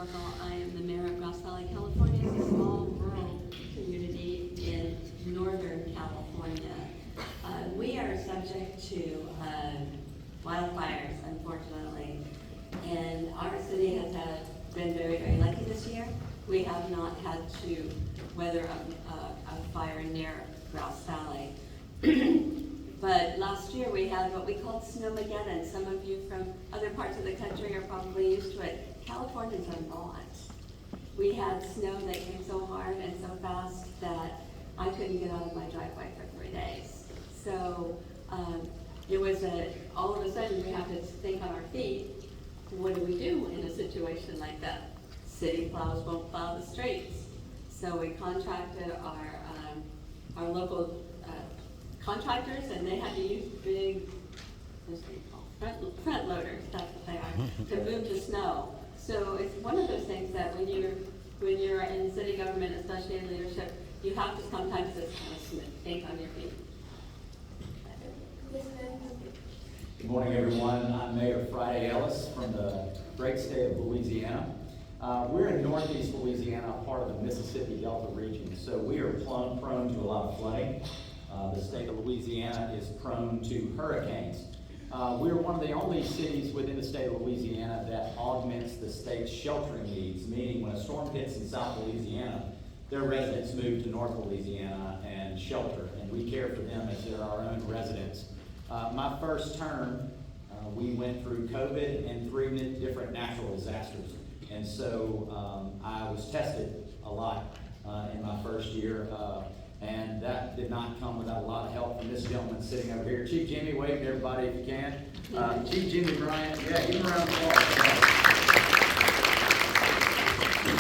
Corkle. I am the mayor of Grass Valley, California. It's a small rural community in Northern California. We are subject to wildfires, unfortunately, and our city has been very, very lucky this year. We have not had to weather a fire near Grass Valley. But last year we had what we called Snowmageddon. Some of you from other parts of the country are probably used to it. Californians are not. We had snow that came so hard and so fast that I couldn't get out of my driveway for 3 days. So it was all of a sudden we have to think on our feet, what do we do in a situation like that? City plows won't plow the streets. So we contracted our local contractors, and they had to use big, front loaders, that's what they are, to move the snow. So it's one of those things that when you're in city government, especially in leadership, you have to sometimes just kind of think on your feet. Good morning, everyone. I'm Mayor Friday Ellis from the great state of Louisiana. We're in northeast Louisiana, part of the Mississippi Delta region, so we are prone to a lot of flooding. The state of Louisiana is prone to hurricanes. We're one of the only cities within the state of Louisiana that augments the state's sheltering needs, meaning when a storm hits in South Louisiana, their residents move to North Louisiana and shelter, and we care for them as they're our own residents. My first term, we went through COVID and 3 different natural disasters, and so I was tested a lot in my first year. And that did not come without a lot of help from this gentleman sitting over here. Chief Jimmy, wave to everybody if you can. Chief Jimmy Bryant, yeah, give him a round of applause.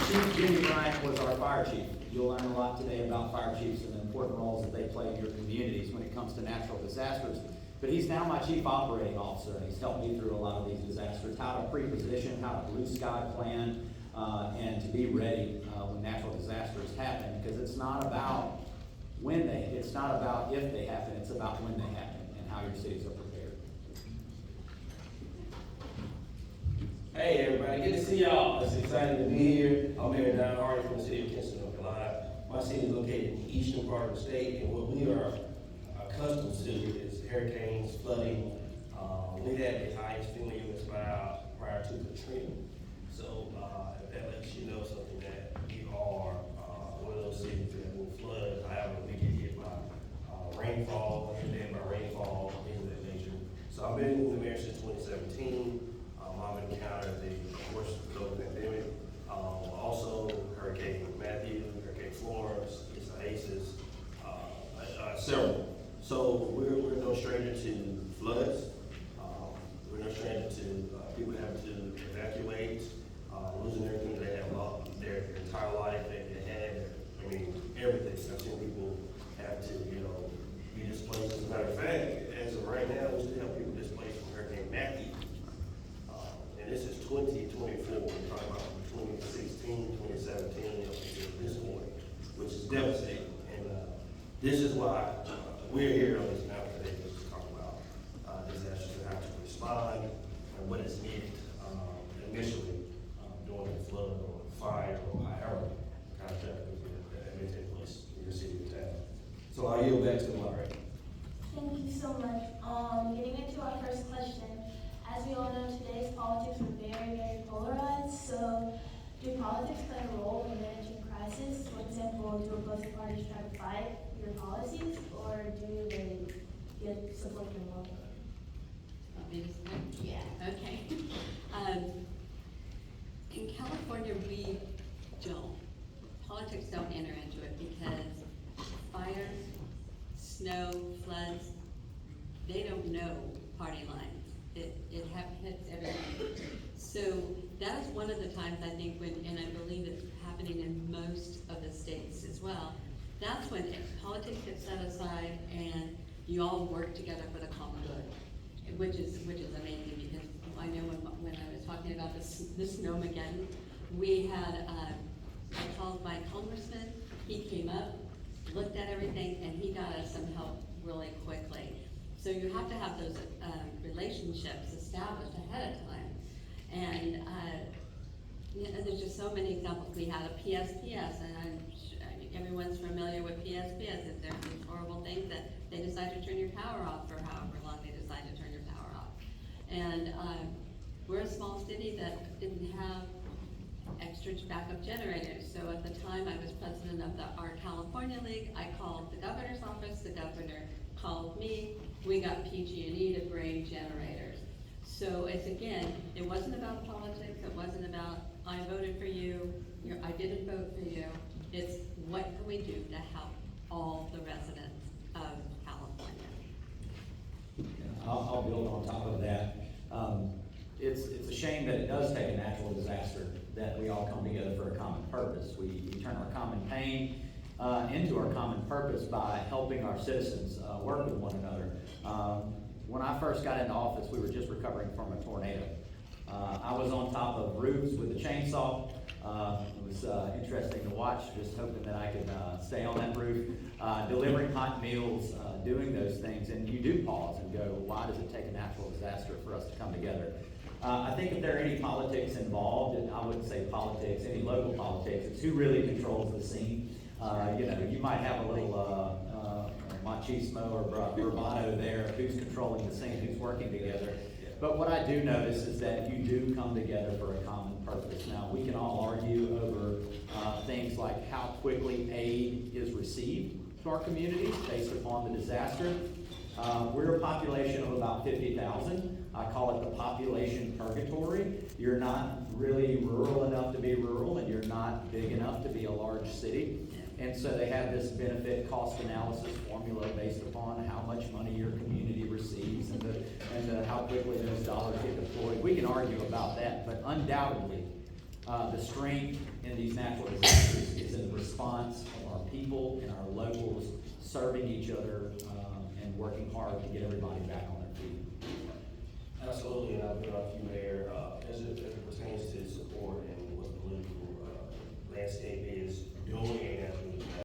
Chief Jimmy Bryant was our fire chief. You'll learn a lot today about fire chiefs and the important roles that they play in your communities when it comes to natural disasters. But he's now my chief operating officer, and he's helped me through a lot of these disasters, how to pre-position, how to blue sky plan, and to be ready when natural disasters happen, because it's not about it's not about if they happen, it's about when they happen and how your cities are prepared. Hey everybody, good to see y'all. It's exciting to be here. I'm Mayor Don Hardy from the city of Kinston, North Carolina. My city is located in the eastern part of the state, and what we are accustomed to is hurricanes, flooding. We had the highest FEMA units prior to Katrina. So if that lets you know something, that we are one of those cities that will flood. However, we get hit by rainfall, and by rainfall, things of that nature. So I've been in the mayor since 2017. I've encountered the worst COVID pandemic. Also, Hurricane Matthew, Hurricane Florence, Isaias, several. So we're no stranger to floods. We're no stranger to people having to evacuate, losing everything they have lost, their entire life they had. I mean, everything. I've seen people have to, be displaced. As a matter of fact, as of right now, we still have people displaced from Hurricane Matthew. And this is 2024. We're talking about 2016, 2017, up to this point, which is devastating. And this is why we're here on this mountain today to talk about disasters and how to respond and what is needed initially during a flood or fire or however kind of traffic that may take place in your city or town. So I'll yield back to the moderator. Thank you so much. Getting into our first question, as we all know, today's politics are very, very polarized. So, do politics play a role in managing crisis? For example, do opposing parties try to fight your policies, or do they get support from local? Yeah. Okay. In California, we don't. Politics don't enter into it because fires, snow, floods, they don't know party lines. It hits everyone. So that is one of the times I think and I believe it's happening in most of the states as well, that's when politics gets set aside and you all work together for the common good, which is amazing, because I know when I was talking about this Snowmageddon, we had, I called my congressman, he came up, looked at everything, and he got us some help really quickly. So you have to have those relationships established ahead of time. And there's just so many examples. We had a PSPS, and everyone's familiar with PSPS. If there's these horrible things that they decide to turn your power off for however long they decide to turn your power off. And we're a small city that didn't have extra backup generators. So at the time I was president of our California League, I called the governor's office, the governor called me, we got PG&E to bring generators. So it's, again, it wasn't about politics, it wasn't about I voted for you, I didn't vote for you. It's what can we do to help all the residents of California? I'll build on top of that. It's a shame that it does take a natural disaster that we all come together for a common purpose. We turn our common pain into our common purpose by helping our citizens work with one another. When I first got into office, we were just recovering from a tornado. I was on top of roofs with a chainsaw. It was interesting to watch, just hoping that I could stay on that roof, delivering hot meals, doing those things. And you do pause and go, why does it take a natural disaster for us to come together? I think if there are any politics involved, and I wouldn't say politics, any local politics, it's who really controls the scene. You might have a little machismo or bravado there, who's controlling the scene, who's working together. But what I do notice is that you do come together for a common purpose. Now, we can all argue over things like how quickly aid is received to our communities based upon the disaster. We're a population of about 50,000. I call it the population purgatory. You're not really rural enough to be rural, and you're not big enough to be a large city. And so they have this benefit cost analysis formula based upon how much money your community receives and how quickly those dollars get deployed. We can argue about that, but undoubtedly, the strength in these natural disasters is in the response of our people and our locals serving each other and working hard to get everybody back on their feet.